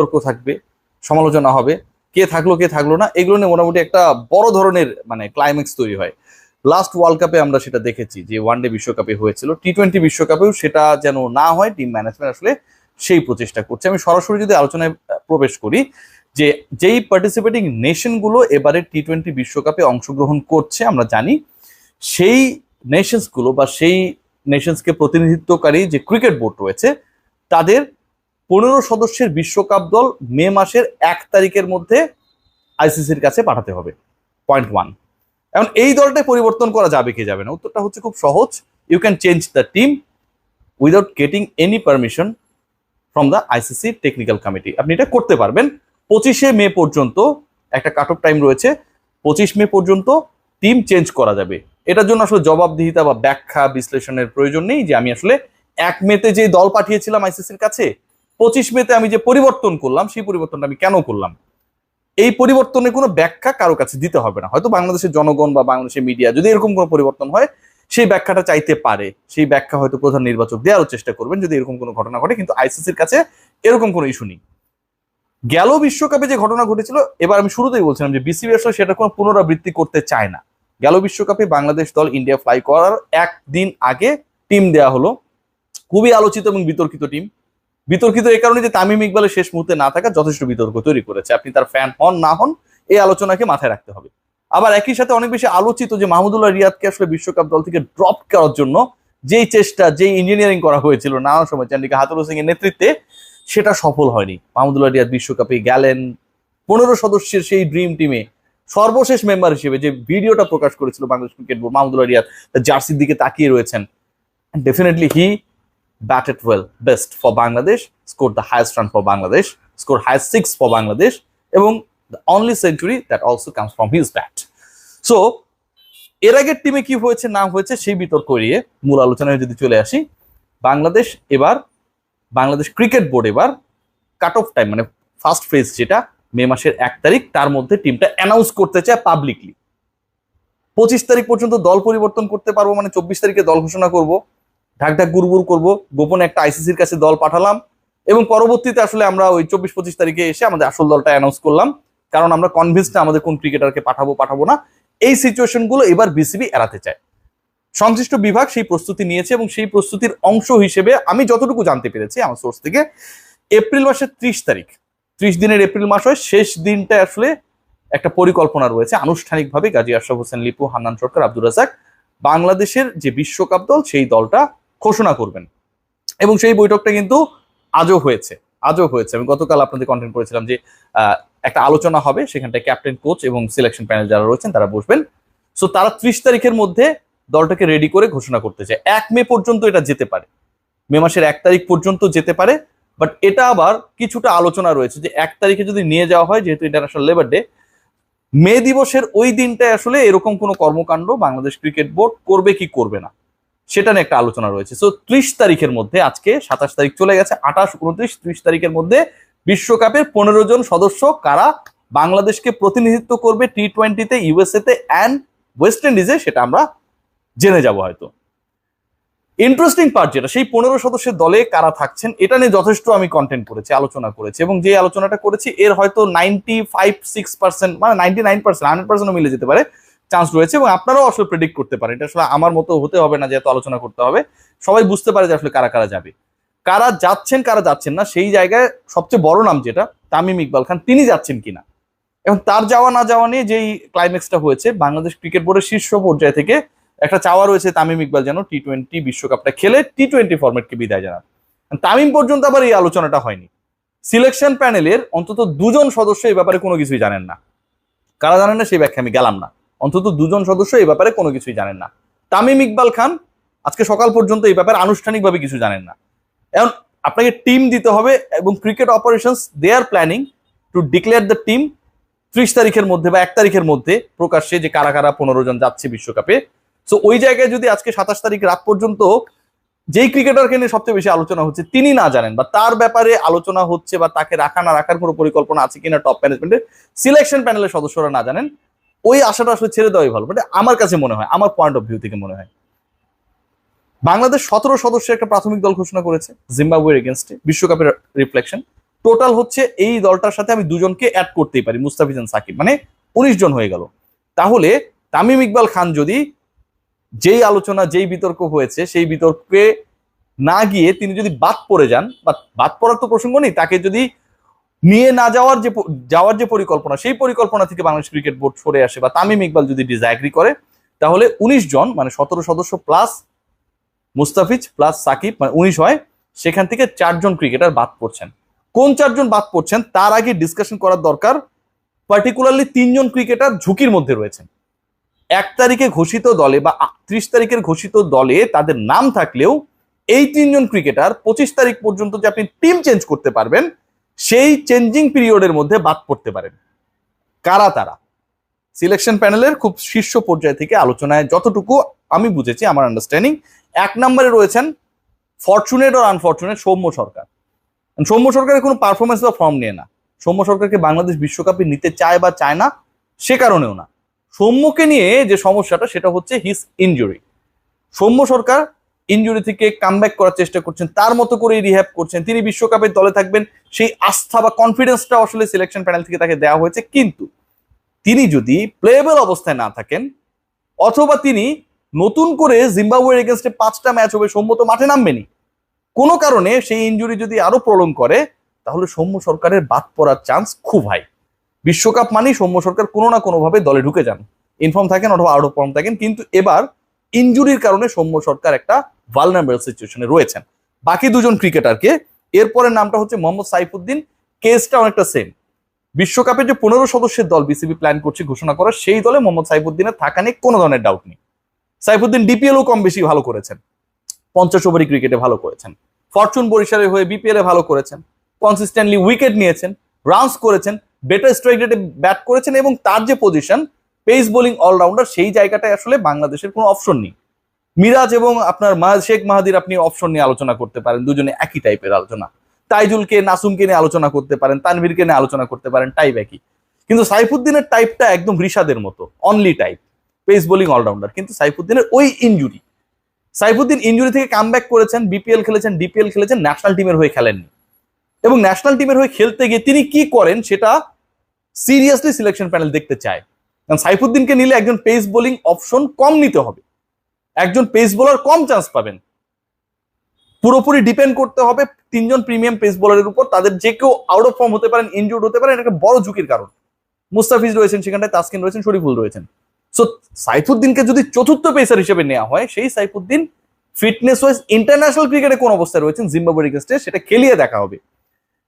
তর্ক থাকবে, সমালোচনা হবে, কে থাকলো না, এগুলো নিয়ে মোটামুটি একটা বড় ধরনের মানে ক্লাইম্যাক্স তৈরি হয়। লাস্ট ওয়ার্ল্ড কাপে আমরা সেটা দেখেছি, যে ওয়ানডে বিশ্বকাপে হয়েছিল, টি-20 বিশ্বকাপেও সেটা যেন না হয়, টিম ম্যানেজমেন্ট আসলে সেই প্রচেষ্টা করছে। আমি সরাসরি যদি আলোচনায় প্রবেশ করি, যে যেই পার্টিসিপেটিং নেশনগুলো এবারে টি-20 বিশ্বকাপে অংশগ্রহণ করছে আমরা জানি, সেই নেশনসগুলো বা সেই নেশনসকে প্রতিনিধিত্বকারী যে ক্রিকেট বোর্ড রয়েছে, তাদের 15 সদস্যের বিশ্বকাপ দল মে মাসের 1 তারিখের মধ্যে আইসিসির কাছে পাঠাতে হবে। পয়েন্ট 1। এখন এই দলটা পরিবর্তন করা যাবে কি যাবে না, উত্তরটা হচ্ছে খুব সহজ। You can change the team without getting any permission from the ICC technical committee. আপনি এটা করতে পারবেন। 25শে মে পর্যন্ত একটা কাট অফ টাইম রয়েছে, 25 মে পর্যন্ত টিম চেঞ্জ করা যাবে। এটার জন্য আসলে জবাবদিহিতা বা ব্যাখ্যা বিশ্লেষণের প্রয়োজন নেই, যে আমি আসলে 1 মেতে যে দল পাঠিয়েছিলাম আইসিসির কাছে, 25 মেতে আমি যে পরিবর্তন করলাম, সেই পরিবর্তনটা আমি কেন করলাম, এই পরিবর্তনের কোনো ব্যাখ্যা কারো কাছে দিতে হবে না। হয়তো বাংলাদেশের জনগণ বা বাংলাদেশের মিডিয়া যদি এরকম কোনো পরিবর্তন হয়, সেই ব্যাখ্যাটা চাইতে পারে, সেই ব্যাখ্যা হয়তো প্রধান নির্বাচক দেওয়ার চেষ্টা করবেন যদি এরকম কোনো ঘটনা ঘটে, কিন্তু আইসিসির কাছে এরকম কোনো ইস্যু নেই। গেল বিশ্বকাপে যে ঘটনা ঘটেছিল, এবার আমি শুরুতেই বলছিলাম যে বিসিবি আসলে সেটা কোনো পুনরাবৃত্তি করতে চায় না। গেল বিশ্বকাপে বাংলাদেশ দল ইন্ডিয়া ফ্লাই করার একদিন আগে টিম দেয়া হলো, খুবই আলোচিত এবং বিতর্কিত টিম। বিতর্কিত এই কারণে যে তামিম ইকবালের শেষ মুহূর্তে না থাকা যথেষ্ট বিতর্ক তৈরি করেছে। আপনি তার ফ্যান হন না হন, এই আলোচনাকে মাথায় রাখতে হবে। আবার একই সাথে অনেক বেশি আলোচিত যে মাহমুদুল্লাহ রিয়াদকে আসলে বিশ্বকাপ দল থেকে ড্রপ করার জন্য যেই চেষ্টা, যেই ইঞ্জিনিয়ারিং করা হয়েছিল নানা সময় চান্ডিকা হাতুরু সিং এর নেতৃত্বে, সেটা সফল হয়নি। মাহমুদুল্লাহ রিয়াদ বিশ্বকাপে গেলেন 15 সদস্যের সেই ড্রিম টিমে সর্বশেষ মেম্বার হিসেবে। যে ভিডিওটা প্রকাশ করেছিল বাংলাদেশ ক্রিকেট বোর্ড, মাহমুদুল্লাহ রিয়াদ জার্সির দিকে তাকিয়ে রয়েছেন, definitely he batted well, best for Bangladesh, scored the highest run for Bangladesh, scored highest 6 for Bangladesh, এবং the only century that also comes from his bat. So এর আগের টিমে কি হয়েছে না হয়েছে সেই বিতর্ক এড়িয়ে মূল আলোচনায় যদি চলে আসি, বাংলাদেশ ক্রিকেট বোর্ড এবার কাট অফ টাইম মানে ফার্স্ট ফেজ যেটা মে মাসের 1 তারিখ, তার মধ্যে টিমটা অ্যানাউন্স করতে চায় পাবলিকলি। 25 তারিখ পর্যন্ত দল পরিবর্তন করতে পারবো, মানে 24 তারিখে দল ঘোষণা করবো, ঢাক ঢাক গুড়গুড় করবো, গোপনে একটা আইসিসির কাছে দল পাঠালাম, এবং পরবর্তীতে আসলে আমরা ওই 24-25 তারিখে এসে আমাদের আসল দলটা অ্যানাউন্স করলাম, কারণ আমরা কনভিন্সড না আমাদের কোন ক্রিকেটারকে পাঠাবো না। এই সিচুয়েশন গুলো এবার বিসিবি এড়াতে চায়। সংশ্লিষ্ট বিভাগ সেই প্রস্তুতি নিয়েছে, এবং সেই প্রস্তুতির অংশ হিসেবে আমি যতটুকু জানতে পেরেছি আমার সোর্স থেকে, এপ্রিল মাসের 30 তারিখ, 30 দিনের এপ্রিল মাস হয়, শেষ দিনটা আসলে একটা পরিকল্পনা রয়েছে আনুষ্ঠানিকভাবে গাজী আশরাফ হোসেন লিপু, হান্নান সরকার, আব্দুর রাজ্জাক বাংলাদেশের যে বিশ্বকাপ দল সেই দলটা ঘোষণা করবেন। এবং সেই বৈঠকটা কিন্তু আজও হয়েছে। আমি গতকাল আপনাদের কন্টেন্ট করেছিলাম যে একটা আলোচনা হবে, সেখানটায় ক্যাপ্টেন, কোচ এবং সিলেকশন প্যানেল যারা রয়েছেন তারা বসবেন। সো তারা 30 তারিখের মধ্যে দলটাকে রেডি করে ঘোষণা করতে চায়। 1 মে পর্যন্ত এটা যেতে পারে, মে মাসের 1 তারিখ পর্যন্ত যেতে পারে। বাট এটা আবার কিছুটা আলোচনা রয়েছে যে 1 তারিখে যদি নিয়ে যাওয়া হয়, যেহেতু ইন্টারন্যাশনাল লেবার ডে, মে দিবসের ওই দিনটায় আসলে এরকম কোনো কর্মকাণ্ড বাংলাদেশ ক্রিকেট বোর্ড করবে কি করবে না, সেটা নিয়ে একটা আলোচনা রয়েছে। সো 30 তারিখের মধ্যে, আজকে 27 তারিখ চলে গেছে, 28, 29, 30 তারিখের মধ্যে বিশ্বকাপের 15 জন সদস্য কারা বাংলাদেশকে প্রতিনিধিত্ব করবে টি-20তে, ইউএসএতে অ্যান্ড ওয়েস্ট ইন্ডিজে, সেটা আমরা জেনে যাব হয়তো। ইন্টারেস্টিং পার্ট যেটা, সেই 15 সদস্যের দলে কারা থাকছেন, এটা নিয়ে যথেষ্ট আমি কন্টেন্ট করেছি, আলোচনা করেছি, এবং যে আলোচনাটা করেছি এর হয়তো 95-6%, মানে 99%, 100%ও মিলে যেতে পারে চান্স রয়েছে, এবং আপনারাও আসলে প্রেডিক্ট করতে পারেন। এটা আসলে আমার মতো হতে হবে না, যেহেতু আলোচনা করতে হবে, সবাই বুঝতে পারে যে আসলে কারা কারা যাবে, কারা যাচ্ছেন কারা যাচ্ছেন না। সেই জায়গায় সবচেয়ে বড় নাম যেটা তামিম ইকবাল খান, তিনি যাচ্ছেন কিনা, এবং তার যাওয়া না যাওয়া নিয়ে যেই ক্লাইম্যাক্সটা হয়েছে, বাংলাদেশ ক্রিকেট বোর্ডের শীর্ষ পর্যায় থেকে একটা চাওয়া রয়েছে তামিম ইকবাল যেন টি-20 বিশ্বকাপটা খেলে টি-20 ফরম্যাটকে বিদায় জানান। তামিম পর্যন্ত আবার এই আলোচনাটা হয়নি। সিলেকশন প্যানেলের অন্তত 2 জন সদস্য এই ব্যাপারে কোনো কিছুই জানেন না। কারা জানেন না সেই ব্যাখ্যা আমি গেলাম না, অন্তত 2 জন সদস্য এই ব্যাপারে কোনো কিছুই জানেন না। তামিম ইকবাল খান আজকে সকাল পর্যন্ত এই ব্যাপারে আনুষ্ঠানিকভাবে কিছু জানেন না। এখন আপনাকে টিম দিতে হবে, এবং cricket operations they are planning to declare the team 30 তারিখের মধ্যে বা 1 তারিখের মধ্যে প্রকাশ্যে, যে কারা কারা 15 জন যাচ্ছে বিশ্বকাপে। সো ওই জায়গায় যদি আজকে 27 তারিখ রাত পর্যন্ত যেই ক্রিকেটারকে নিয়ে সবচেয়ে বেশি আলোচনা হচ্ছে তিনি না জানেন, বা তার ব্যাপারে আলোচনা হচ্ছে, বা তাকে রাখা না রাখার কোনো পরিকল্পনা আছে কিনা টপ ম্যানেজমেন্টের, সিলেকশন প্যানেলের সদস্যরা না জানেন, ওই আশাটা আসলে ছেড়ে দেওয়াই ভালো। মানে আমার কাছে মনে হয়, আমার পয়েন্ট অফ ভিউ থেকে মনে হয়, বাংলাদেশ 17 সদস্যের একটা প্রাথমিক দল ঘোষণা করেছে জিম্বাবুয়ের এগেনস্টে, বিশ্বকাপের রিফ্লেকশন। টোটাল হচ্ছে এই দলটার সাথে আমি দুজনকে অ্যাড করতেই পারি, মুস্তাফিজ এন্ড সাকিব, মানে 19 জন হয়ে গেল। তাহলে তামিম ইকবাল খান যদি যেই আলোচনা যেই বিতর্ক হয়েছে সেই বিতর্কে না গিয়ে তিনি যদি বাদ পড়ে যান, বা বাদ পড়ার তো প্রসঙ্গ নেই, তাকে যদি নিয়ে না যাওয়ার যে পরিকল্পনা, সেই পরিকল্পনা থেকে বাংলাদেশ ক্রিকেট বোর্ড সরে আসে, বা তামিম ইকবাল যদি ডিসঅ্যাগ্রি করে, তাহলে 19 জন মানে 17 সদস্য প্লাস মুস্তাফিজ প্লাস সাকিব মানে 19 হয়। সেখান থেকে 4 জন ক্রিকেটার বাদ পড়ছেন। কোন 4 জন বাদ পড়ছেন তার আগে ডিসকাশন করার দরকার। পার্টিকুলারলি 3 জন ক্রিকেটার ঝুঁকির মধ্যে রয়েছেন। 1 তারিখে ঘোষিত দলে বা 30 তারিখের ঘোষিত দলে তাদের নাম থাকলেও এই 3 জন ক্রিকেটার 25 তারিখ পর্যন্ত যে আপনি টিম চেঞ্জ করতে পারবেন, সেই চেঞ্জিং পিরিয়ডের মধ্যে বাদ পড়তে পারেন। কারা তারা? সিলেকশন প্যানেলের খুব শীর্ষ পর্যায় থেকে আলোচনায় যতটুকু আমি বুঝেছি, আমার আন্ডারস্ট্যান্ডিং, 1 নম্বরে রয়েছেন ফরচুনেট আর আনফরচুনেট সৌম্য সরকার। সৌম্য সরকারের কোনো পারফরমেন্স বা ফর্ম নিয়ে না, সৌম্য সরকারকে বাংলাদেশ বিশ্বকাপে নিতে চায় বা চায় না সে কারণেও না। সৌম্যকে নিয়ে যে সমস্যাটা সেটা হচ্ছে হিজ ইনজুরি। সৌম্য সরকার ইনজুরি থেকে কামব্যাক করার চেষ্টা করছেন, তার মতো করে রিহ্যাব করছেন, তিনি বিশ্বকাপের দলে থাকবেন, সেই আস্থা বা কনফিডেন্সটা আসলে সিলেকশন প্যানেল থেকে তাকে দেওয়া হয়েছে। কিন্তু তিনি যদি প্লেয়েবল অবস্থায় না থাকেন, অথবা তিনি নতুন করে জিম্বাবুয়ের এগেনস্টে 5টা ম্যাচ হবে, সৌম্য তো মাঠে নামবেনি, কোনো কারণে সেই ইনজুরি যদি আরো প্রলং করে, তাহলে সৌম্য সরকারের বাদ পড়ার চান্স খুব হাই। বিশ্বকাপ মানেই সৌম্য সরকার কোনো না কোনোভাবে দলে ঢুকে যান, ইনফর্ম থাকেন অথবা আউট অফ ফর্ম থাকেন। কিন্তু এবার ইনজুরির কারণে সৌম্য সরকার একটা ভালনারেবল সিচুয়েশনে রয়েছেন। বাকি 2 জন ক্রিকেটারকে, এরপরের নামটা হচ্ছে মোহাম্মদ সাইফুদ্দিন, কেসটা অনেকটা সেম। বিশ্বকাপের যে 15 সদস্যের দল বিসিবি প্ল্যান করছে ঘোষণা করার, সেই দলে মোহাম্মদ সাইফুদ্দিনের থাকা নিয়ে কোনো ধরনের ডাউট নেই। সাইফুদ্দিন ডিপিএলও কম বেশি ভালো করেছেন, 50 ওভারি ক্রিকেটে ভালো করেছেন, ফরচুন বরিশালের হয়ে বিপিএল এ ভালো করেছেন, কনসিস্টেন্টলি উইকেট নিয়েছেন, রানস করেছেন, বেটার স্ট্রাইক রেটে ব্যাট করেছেন, এবং তার যে পজিশন পেস বোলিং অলরাউন্ডার, সেই জায়গাটায় আসলে বাংলাদেশের কোনো অপশন নেই। মিরাজ এবং আপনার শেখ মাহাদির আপনি অপশন নিয়ে আলোচনা করতে পারেন, দুজনে একই টাইপের আলোচনা। তাইজুলকে নাসুমকে নিয়ে আলোচনা করতে পারেন, তানভীরকে নিয়ে আলোচনা করতে পারেন, টাইপ একই। কিন্তু সাইফুদ্দিনের টাইপটা একদম রিশাদের মতো, only type, pace bowling allrounder. কিন্তু সাইফুদ্দিনের ওই ইনজুরি, সাইফুদ্দিন ইনজুরি থেকে কামব্যাক করেছেন, বিপিএল খেলেছেন, ডিপিএল খেলেছেন, ন্যাশনাল টিমের হয়ে খেলেননি। এবং ন্যাশনাল টিমের হয়ে খেলতে গিয়ে তিনি কি করেন সেটা সিরিয়াসলি সিলেকশন প্যানেল দেখতে চায়। কারণ সাইফুদ্দিনকে নিলে একজন পেস বোলিং অপশন কম নিতে হবে, একজন পেস বোলার কম চান্স পাবেন, পুরোপুরি ডিপেন্ড করতে হবে 3 জন প্রিমিয়াম পেস বোলারের উপর। তাদের যে কেউ আউট অফ ফর্ম হতে পারেন, ইনজুর্ড হতে পারেন, এটা একটা বড় ঝুঁকির কারণ। মুস্তাফিজ রয়েছেন সেখানটায়, তাসকিন রয়েছেন, শরীফুল রয়েছেন। সো সাইফুদ্দিনকে যদি চতুর্থ পেসার হিসেবে নেওয়া হয়, সেই সাইফুদ্দিন ফিটনেস ওয়াইজ ইন্টারন্যাশনাল ক্রিকেটে কোন অবস্থায় রয়েছেন জিম্বাবুয়ের এগেইনস্টে সেটা খেলিয়ে দেখা হবে।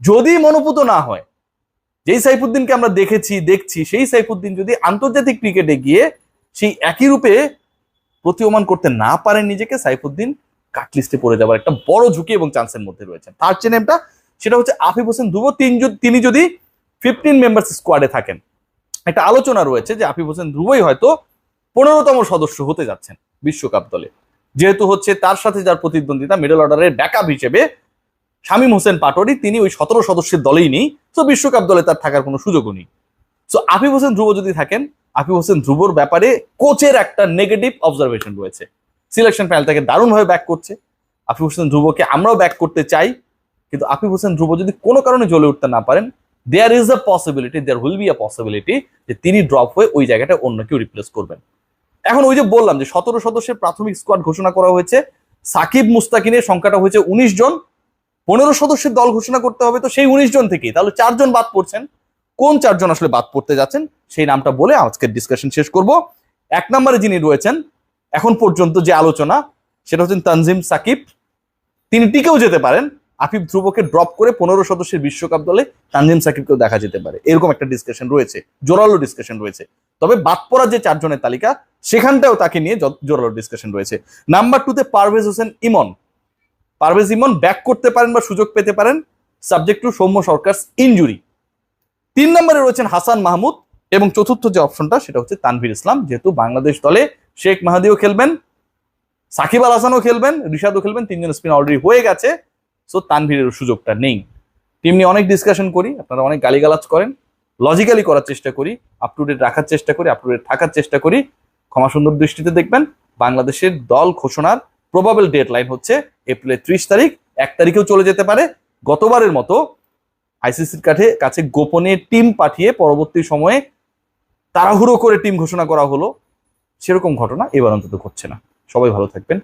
যদি মনোপুত না হয়, যেই সাইফুদ্দিনকে আমরা দেখছি সেই সাইফুদ্দিন যদি আন্তর্জাতিক ক্রিকেটে গিয়ে সেই একই রূপে প্রতীয়মান করতে না পারেন নিজেকে, সাইফুদ্দিন কাটলিস্টে পড়ে যাওয়ার একটা বড় ঝুঁকি এবং চান্সের মধ্যে রয়েছেন। তার যে নেমটা সেটা হচ্ছে আফিফ হোসেন ধ্রুব। তিনি যদি 15 মেম্বার্স স্কোয়াডে থাকেন, একটা আলোচনা রয়েছে যে আফিফ হোসেন ধ্রুবই হয়তো 15তম সদস্য হতে যাচ্ছেন বিশ্বকাপ দলে, যেহেতু হচ্ছে তার সাথে যার প্রতিদ্বন্দ্বিতা মিডল অর্ডারের ব্যাকআপ হিসেবে শামীম হোসেন পাটোয়ারি, তিনি ওই 17 সদস্যের দলেই নেই। তো বিশ্বকাপ দলে তার থাকার কোনো সুযোগও নেই। সো আফিফ হোসেন ধ্রুব যদি থাকেন, আফিফ হোসেন ধ্রুবর ব্যাপারে কোচের একটা নেগেটিভ অবজারভেশন রয়েছে। সিলেকশন প্যানেল তাকে দারুণভাবে ব্যাক করছে, আফিফ হোসেন ধ্রুবকে আমরাও ব্যাক করতে চাই। কিন্তু আফিফ হোসেন ধ্রুব যদি কোনো কারণে জ্বলে উঠতে না পারেন, there will be a possibility যে তিনি ড্রপ হয়ে ওই জায়গাটা অন্য কেউ রিপ্লেস করবেন। এখন ওই যে বললাম যে 17 সদস্যের প্রাথমিক স্কোয়াড ঘোষণা করা হয়েছে, সাকিব মুস্তাকিনের সংখ্যাটা হয়েছে 19 জন, 15 সদস্যের দল ঘোষণা করতে হবে। তো সেই 19 জন থেকেই তাহলে 4 জন বাদ পড়ছেন। কোন 4 জন আসলে বাদ পড়তে যাচ্ছেন সেই নামটা বলে আজকের ডিসকাশন শেষ করব। 1 নম্বরে যিনি রয়েছেন এখন পর্যন্ত যে আলোচনা, সেটা হচ্ছেন তানজিম সাকিব। তিনি টিকেও যেতে পারেন, আফিফ ধ্রুবকে ড্রপ করে 15 সদস্যের বিশ্বকাপ দলে তানজিম সাকিবকেও দেখা যেতে পারে, এরকম একটা ডিসকাশন রয়েছে, জোরালো ডিসকাশন রয়েছে। তবে বাদ পড়া যে 4 জনের তালিকা, সেখানটাও তাকে নিয়ে জোরালো ডিসকাশন রয়েছে। নাম্বার 2 তে পারভেজ হোসেন ইমন। পারভেজ ইমন ব্যাক করতে পারেন বা সুযোগ পেতে পারেন, subject to Soumya Sarkar injury. 3 নম্বরে রয়েছেন হাসান মাহমুদ, এবং চতুর্থ যে অপশনটা সেটা হচ্ছে তানভীর ইসলাম। যেহেতু বাংলাদেশ দলে শেখ মাহাদিও খেলবেন, সাকিব আল হাসানও খেলবেন, রিশাদও খেলবেন, 3 জন স্পিন অলরেডি হয়ে গেছে। সো তানভীরের সুযোগটা নেই। টিম নিয়ে অনেক ডিসকাশন করি, আপনারা অনেক গালিগালাজ করেন, লজিক্যালি করার চেষ্টা করি, আপ টু ডেট রাখার চেষ্টা করি, আপ টু ডেট থাকার চেষ্টা করি। ক্ষমা সুন্দর দৃষ্টিতে দেখবেন। বাংলাদেশের দল ঘোষণার প্রবাবল ডেডলাইন হচ্ছে এপ্রিলের 30 তারিখ, 1 তারিখেও চলে যেতে পারে। গতবারের মতো আইসিসির কাছে গোপনে টিম পাঠিয়ে পরবর্তী সময়ে তাড়াহুড়ো করে টিম ঘোষণা করা হলো, সেরকম ঘটনা এবার অন্তত ঘটছে না। সবাই ভালো থাকবেন।